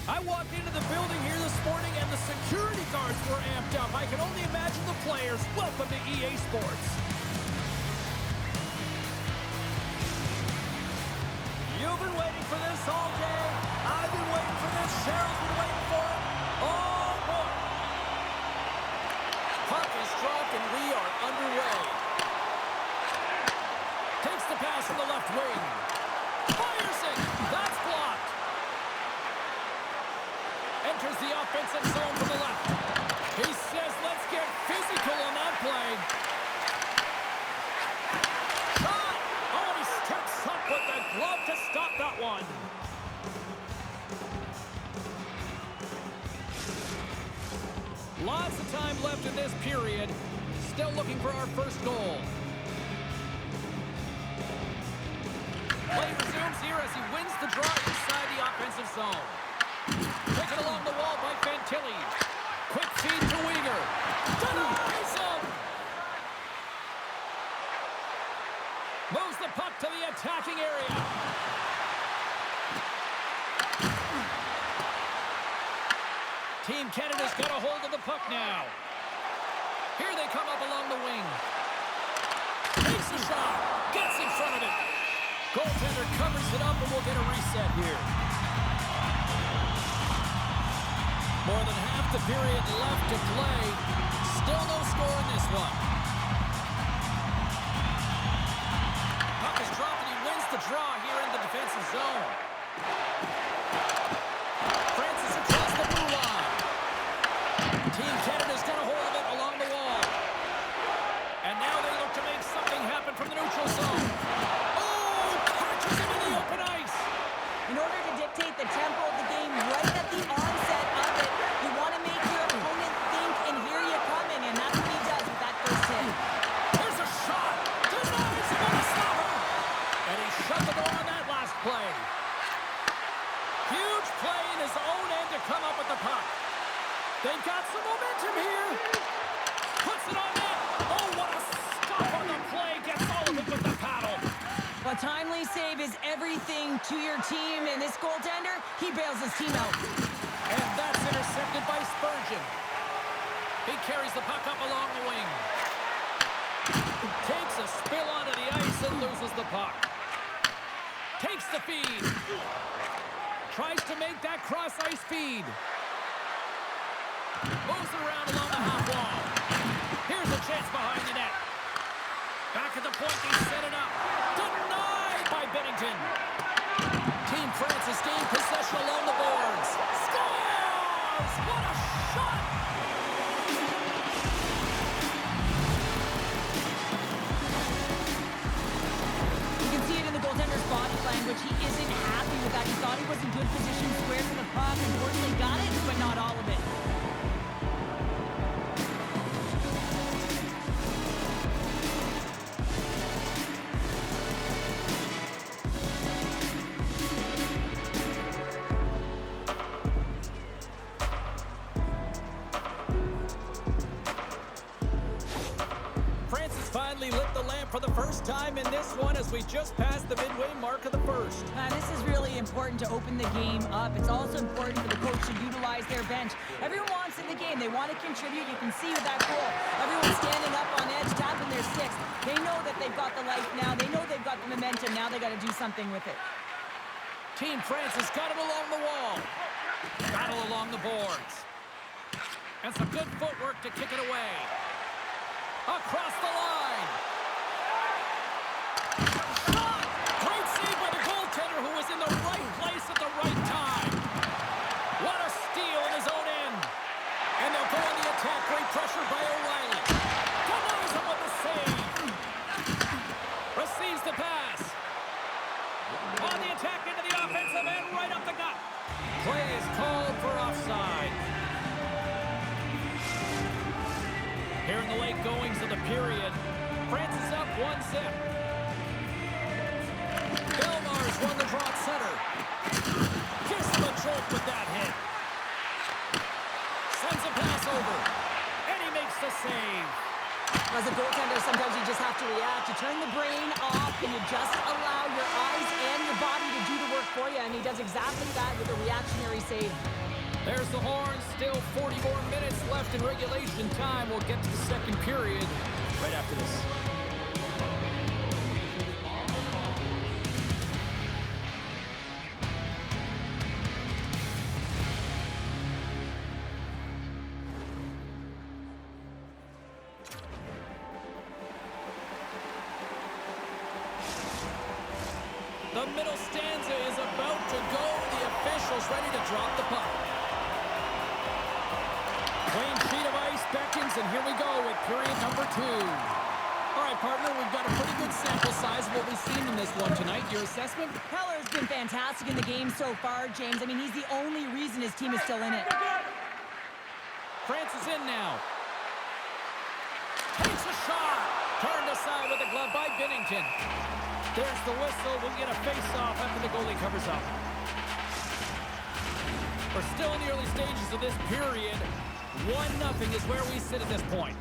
I walked into the building here this morning and the security guards were amped up. I can only imagine the players. Welcome to EA Sports. You've been waiting for this all day. I've been waiting for this. Cheryl's been waiting for it. Oh, boy. Puck is dropped and we are underway. Takes the pass from the left wing. Fires it. That's blocked. Enters the offensive zone from the left. He says, let's get physical on that play. Shot! Oh, he steps up with the glove to stop that one. Lots of time left in this period. Still looking for our first goal. Play resumes here as he wins the draw inside the offensive zone. Taken along the wall by Fantilli. Quick feed to Weegar. Denies him! Moves the puck to the attacking area. Team Canada's got a hold of the puck now. Here they come up along the wing. Takes a shot. Gets in front of it. Goaltender covers it up and we'll get a reset here. More than half the period left to play. Still no score in this one. Puck is dropped and he wins the draw here in the defensive zone. Francis across the blue line. Team Canada's got a hold of it along the wall. And now they look to make something happen from the neutral zone. Oh, catches him in the open ice. In order to dictate the tempo of the game right at the onset of it, you want to make your opponent think and hear you coming, and that's what he does with that first hit. There's a shot. Denies him on the stopper. And he shut the door on that last play. Huge play in his own end to come up with the puck. They've got some momentum here. Puts it on net. Oh, what a stop on the play. Gets all of it with the paddle. A timely save is everything to your team, and this goaltender, he bails his team out. And that's intercepted by Spurgeon. He carries the puck up along the wing. Takes a spill onto the ice and loses the puck. Takes the feed. Tries to make that cross-ice feed. Moves it around along the half wall. Here's a chance behind the net. Back at the point, he set it up. Denied by Bennington. Team France has gained possession along the boards. Scores! What a shot! You can see it in the goaltender's body language. He isn't happy with that. He thought he was in good position, square to the puck. Unfortunately, got it, but not all of it. Finally lit the lamp for the first time in this one as we just passed the midway mark of the first. This is really important to open the game up. It's also important for the coach to utilize their bench. Everyone wants in the game. They want to contribute. You can see with that goal. Everyone's standing up on edge, tapping their sticks. They know that they've got the life now. They know they've got the momentum. Now they got to do something with it. Team France has got it along the wall. Battle along the boards. And some good footwork to kick it away. Across the line. Shot! Great save by the goaltender who was in the right place at the right time. What a steal in his own end. And they'll go on the attack. Great pressure by O'Reilly. Denies him with the save. Receives the pass. On the attack into the offensive end, right up the gut. Play is called for offside. Here in the late goings of the period, France is up 1-0. Belmar's won the draw at center. Gives him a jolt with that hit. Sends a pass over. And he makes the save. As a goaltender, sometimes you just have to react. You turn the brain off and you just allow your eyes and your body to do the work for you, and he does exactly that with a reactionary save. There's the horn. Still 40 more minutes left in regulation time. We'll get to the second period right after this. The middle stanza is about to go. The officials ready to drop the puck. Clean sheet of ice beckons, and here we go with period number 2. All right, partner, we've got a pretty good sample size of what we've seen in this one tonight. Your assessment? Heller's been fantastic in the game so far, James. I mean, he's the only reason his team is still in it. France is in now. Takes a shot. Turned aside with a glove by Bennington. There's the whistle. We'll get a face-off after the goalie covers up. We're still in the early stages of this period. 1-0 is where we sit at this point.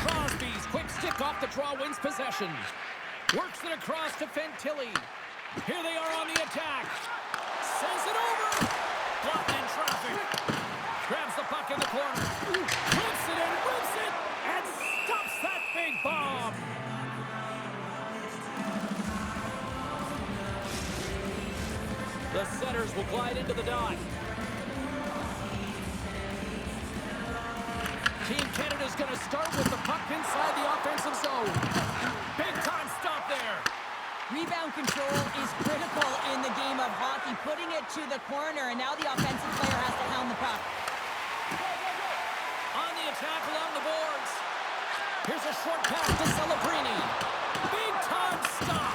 Crosby's quick stick off the draw wins possession. Works it across to Fantilli. Here they are on the attack. Sends it over. Blocked in traffic. Grabs the puck in the corner. Puts it in, rips it, and stops that big bomb. The setters will glide into the dot. Team Canada's going to start with the puck inside the offensive zone. Big time stop there. Rebound control is critical in the game of hockey, putting it to the corner, and now the offensive player has to hound the puck. On the attack along the boards. Here's a short pass to Celebrini. Big time stop.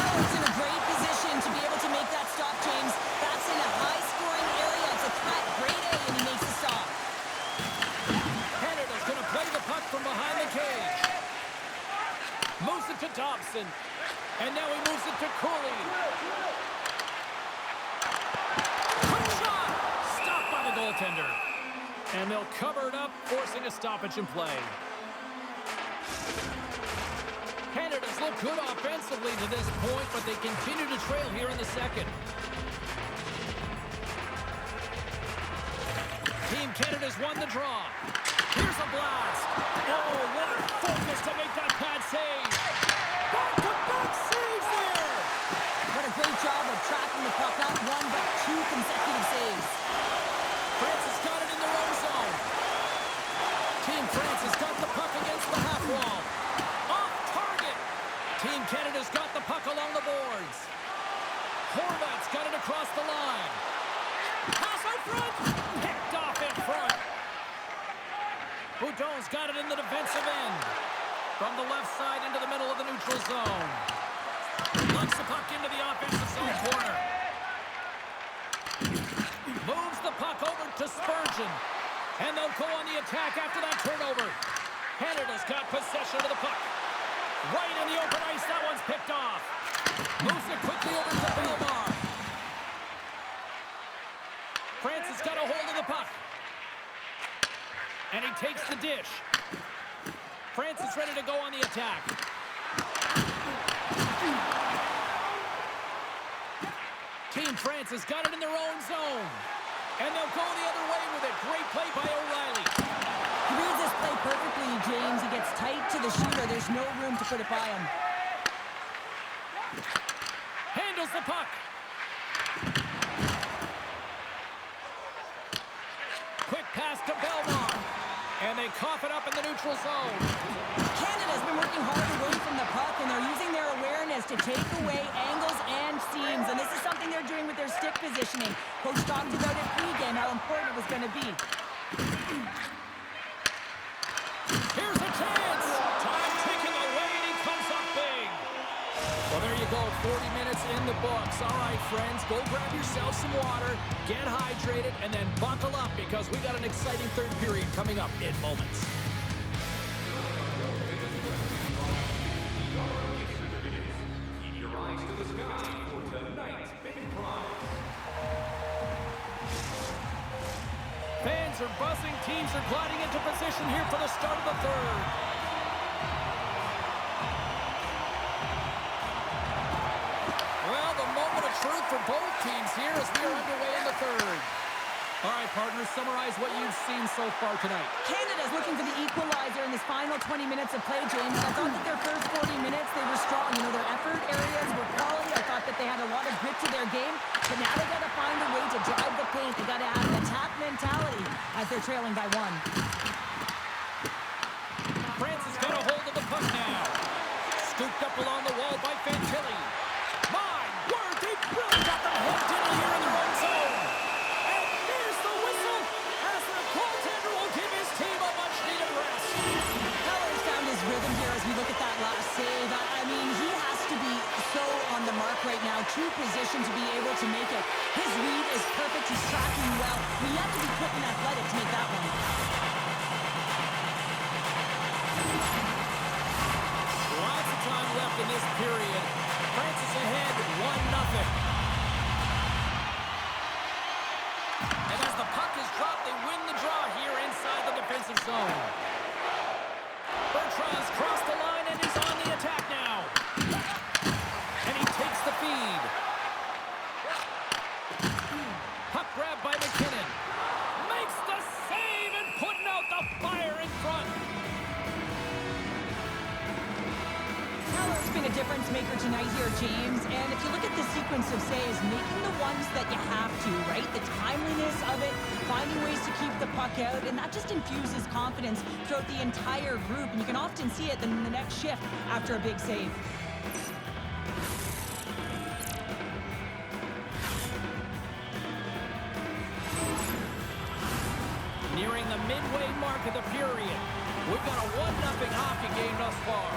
Heller's in a great position to be able to make that stop, James. That's in a high-scoring area. It's a cut, grade A, and he makes the stop. Canada's going to play the puck from behind the cage. Moves it to Dobson. And now he moves it to Cooley. Quick shot! Stopped by the goaltender. And they'll cover it up, forcing a stoppage in play. Canada's looked good offensively to this point, but they continue to trail here in the second. Team Canada's won the draw. Here's a blast. Oh, what a focus to make that pad save. Back-to-back saves there. What a great job of tracking the puck. Not one, but 2 consecutive saves. France has got it in their own zone. Team France has got the puck against the half wall. Off target. Team Canada's got the puck along the boards. Horvat's got it across the line. Pass out front. Picked off in front. Boudon's got it in the defensive end. From the left side into the middle of the neutral zone. Knocks the puck into the offensive zone corner. Moves the puck over to Spurgeon. And they'll go on the attack after that turnover. Canada's got possession of the puck. Right in the open ice, that one's picked off. Moves it quickly over to Bellemare. France has got a hold of the puck. And he takes the dish. France is ready to go on the attack. Team France has got it in their own zone. And they'll go the other way with it. Great play by O'Reilly. He reads this play perfectly, James. He gets tight to the shooter. There's no room to put it by him. Handles the puck. Quick pass to Bellemare. And they cough it up in the neutral zone. Canada's been working hard away from the puck, and they're using their awareness to take away angles and seams. And this is something they're doing with their stick positioning. Coach talked about it pregame, how important it was going to be. Here's a chance. Time ticking away, and he comes up big. Well, there you go. 40 minutes in the books. All right, friends, go grab yourself some water, get hydrated, and then buckle up because we got an exciting third period coming up in moments. Fans are buzzing. Teams are gliding into position here for the start of the third. here as we are underway in the third. All right, partners, summarize what you've seen so far tonight. Canada's looking for the equalizer in this final 20 minutes of play, James. I thought that their first 40 minutes, they were strong. You know, their effort areas were quality. I thought that they had a lot of grit to their game. But now they got to find a way to drive the paint. They got to have an attack mentality as they're trailing by 1. France has got a hold of the puck now. Scooped up along the wall by Fantilli. My word, they really got them hooked in here in their own zone. And there's the whistle as the goaltender will give his team a much-needed rest. Heller's found his rhythm here as we look at that last save. I mean, he has to be so on the mark right now. True position to be able to make it. His read is perfect. He's tracking well. You have to be quick and athletic to make that one. Lots of time left in this period. France is ahead 1-0. And as the puck is dropped, they win the draw here inside the defensive zone. Bertrand's crossed the line and is on the attack now. And he takes the feed. Puck grabbed by McKinnon. Makes the save and putting out the fire in front. Heller's been a difference maker tonight here, James. And if you look at the sequence of saves, making the ones that you have to, right? The timeliness of it, finding ways to keep the puck out, and that just infuses confidence throughout the entire group. And you can often see it in the next shift after a big save. Nearing the midway mark of the period. We've got a 1-0 hockey game thus far.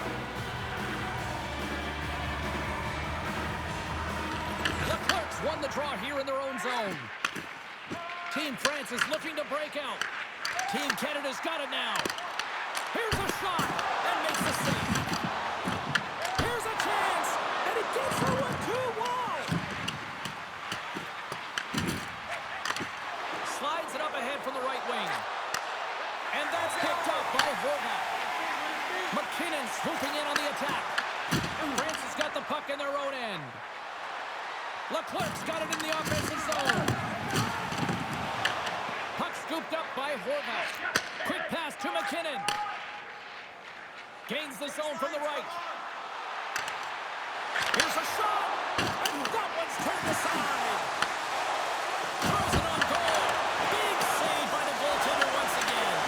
The Clerks won the draw here in their own zone. Team France is looking to break out. Team Canada's got it now. Here's a shot and makes the save. Here's a chance and it gets through a 2-wall. Slides it up ahead from the right wing. And that's picked up by Horvat. McKinnon swooping in on the attack. France has got the puck in their own end. Leclerc's got it in the offensive zone. Puck scooped up by Horvat. Quick pass to McKinnon. Gains the zone from the right. Here's a shot. And that one's turned aside. Throws it on goal. Big save by the goaltender once again.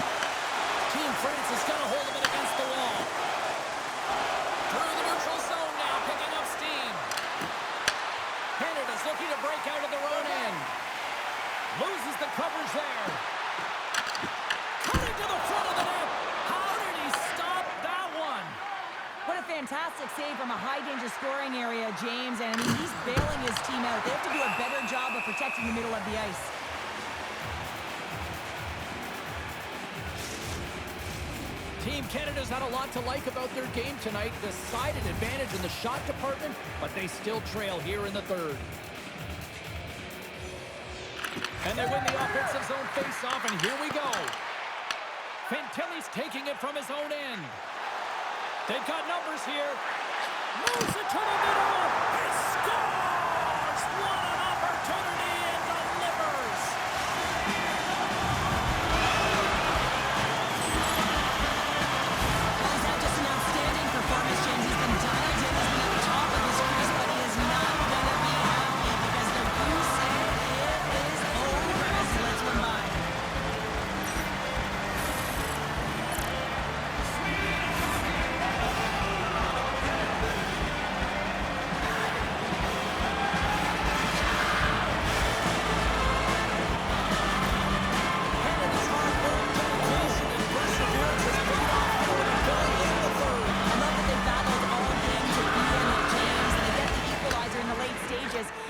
Team France has got a hold of it against the wall. Through the neutral zone now, picking up steam. Canada's looking to break out of their own end. Loses the coverage there. Cutting to the front of the net. How did he stop that one? What a fantastic save from a high-danger scoring area, James. And I mean, he's bailing his team out. They have to do a better job of protecting the middle of the ice. Team Canada's had a lot to like about their game tonight. Decided advantage in the shot department, but they still trail here in the third. And they win the offensive zone face-off, and here we go. Fantilli's taking it from his own end. They've got numbers here. Moves it to the middle. He scores! What an opportunity and delivers! He's had just an outstanding performance, James. He's been dialed in. He's been at the top of his crease, but he is not going to be happy because the goose egg is over as he lets one by.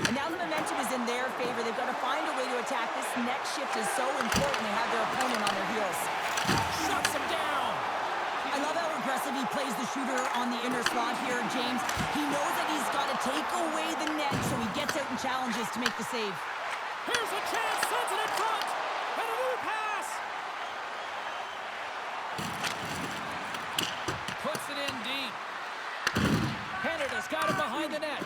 And now the momentum is in their favor. They've got to find a way to attack. This next shift is so important. They have their opponent on their heels. Shuts him down. I love how aggressive he plays the shooter on the inner slot here, James. He knows that he's got to take away the net, so he gets out and challenges to make the save. Here's a chance. Sends it in front. And a new pass. Puts it in deep. Canada's got it behind the net.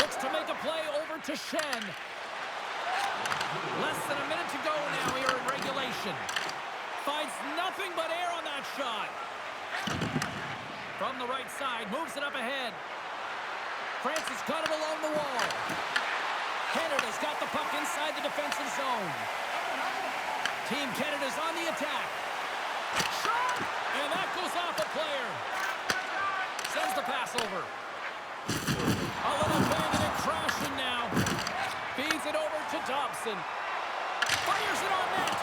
Looks to make a play over to Shen. Less than a minute to go now here in regulation. Finds nothing but air on that shot. From the right side, moves it up ahead. France has got it along the wall. Canada's got the puck inside the defensive zone. Team Canada's on the attack. Shot! And that goes off a player. Sends the pass over. A little banging and crashing now. Feeds it over to Dobson. Fires it on net.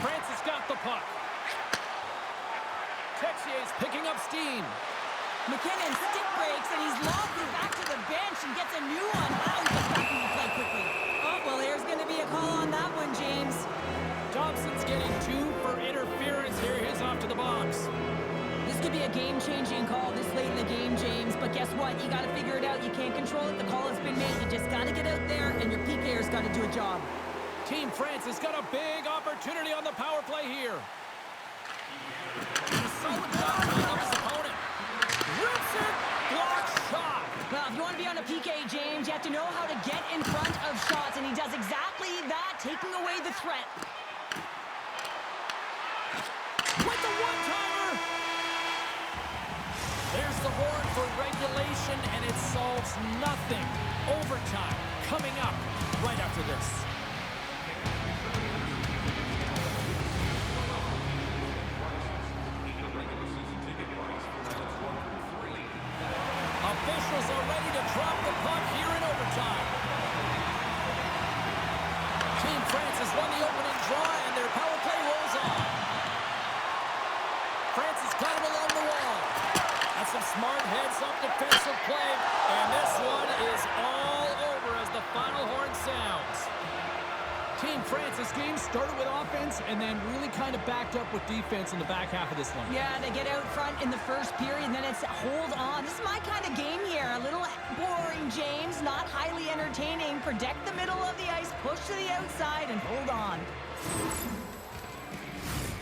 France has got the puck. Texier's picking up steam. McKinnon stick breaks, and he's lobbed it back to the bench and gets a new one. Wow, he gets back into play quickly. Oh, well, there's going to be a call on that one, James. Dobson's getting 2 for interference here. He's off to the box. This could be a game-changing call this late in the game, James. But guess what? You got to figure it out. You can't control it. The call has been made. You just got to get out there, and your PKer's got to do a job. Team France has got a big opportunity on the power play here. And a solid job tying up his opponent. Rips it. Block shot. Well, if you want to be on a PK, James, you have to know how to get in front of shots, and he does exactly that, taking away the threat. With the one-timer. There's the horn for regulation, and it solves nothing. Overtime coming up right after this. Officials are ready to drop the puck here in overtime. Team France has won the opening draw, and their power play rolls on. France has got him along the wall. That's some smart heads-up defensive play, and this one is all over as the final horn sounds. Team France's game started with offense and then really kind of backed up with defense in the back half of this one. Yeah, they get out front in the first period, and then it's hold on. This is my kind of game here. A little boring, James, not highly entertaining. Protect the middle of the ice, push to the outside, and hold on.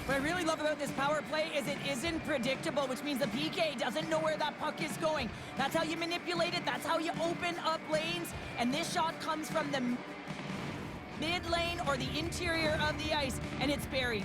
What I really love about this power play is it isn't predictable, which means the PK doesn't know where that puck is going. That's how you manipulate it. That's how you open up lanes. And this shot comes from the mid lane or the interior of the ice, and it's buried.